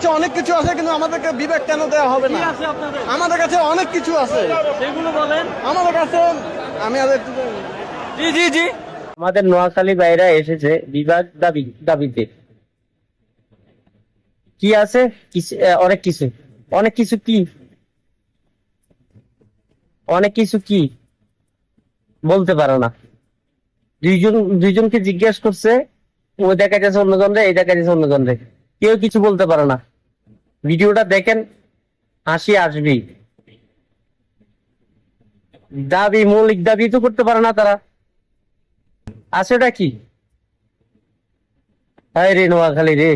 কাছে অনেক কিছু আছে, কিন্তু আমাদেরকে বিবেক কেন দেওয়া হবে না? আমাদের কাছে অনেক কিছু আছে, সেগুলো বলেন। আমাদের কাছে আমি আদের জি জি জি। আমাদের নোয়াখালী ভাইরা এসেছে বিভাগ দাবিতে। কি আছে? অনেক কিছু। অনেক কিছু কি? অনেক কিছু কি বলতে পারে না। দুইজনকে জিজ্ঞেস করছে, ওই দেখা যাচ্ছে অন্যজনরে, এই দেখা যাচ্ছে অন্যজনরে, কেউ কিছু বলতে পারে না। ভিডিওটা দেখেন, হাসি আসবেই। মৌলিক দাবি তো করতে পারে না তারা। আছেটা কি? হায় রে নোয়াখালী রে,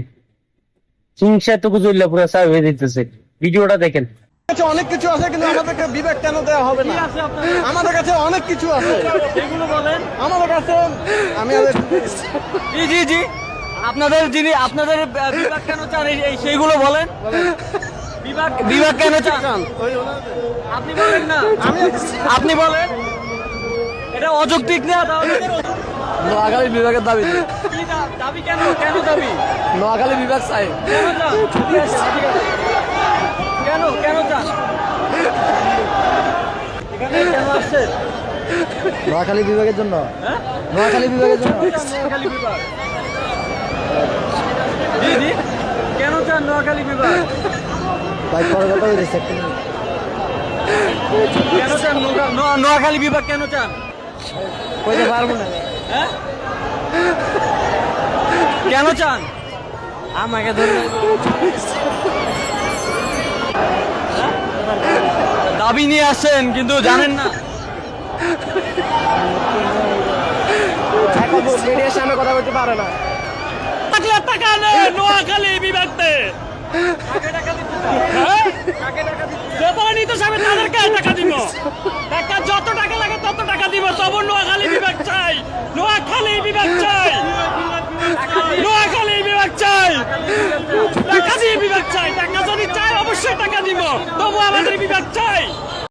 হিংসাটুকু চললে পুরো চাই হয়ে দিতেছে। ভিডিওটা দেখেন। কাছে অনেক কিছু আছে, কিন্তু আমাদেরকে বিবেক কেন দেওয়া হবে না? আমাদের কাছে অনেক কিছু আছে, সেগুলো বলেন। আমাদের কাছে আমি আদের জি জি জি। আপনাদের বিভাগ কেন চান সেইগুলো বলেন। বিভাগ কেন চান? আপনি বলেন না, আপনি বলেন। এটা অযৌক্তিক না তাহলে? নোয়াখালী বিভাগের দাবি, কি দাবি? কেন কেন দাবি? নোয়াখালী বিভাগ চাই। কেন চান? কেন কেন চান? এখানে কেন আসছেন? নোয়াখালী বিভাগের জন্য, হ্যাঁ? নোয়াখালী বিভাগের জন্য। নোয়াখালী বিভাগ। জি জি। কেন চান নোয়াখালী বিভাগ? ভাই পরে কথা হয়েছে, কেন চান নোয়াখালী বিভাগ কেন চান? কইতে পারবো না। হ্যাঁ? কেন চান? আমাকে ধরে দাবি নিয়ে আসছেন কিন্তু জানেন না। মিডিয়ার সামনে কথা বলতে পারে না। টাকা নেই নোয়াখালী বিভাগতে। তাদেরকে টাকা দিব। টাকা যত টাকা লাগে তত টাকা দিব, তবু নোয়াখালী বিভাগ চাই। নোয়াখালী বিভাগ চাই। নোয়াখালী বিভাগ চাই। টাকা দিয়ে বিভাগ চাই। টাকা যদি চাই অবশ্যই টাকা দিব, তবু আমাদের বিভাগ চাই।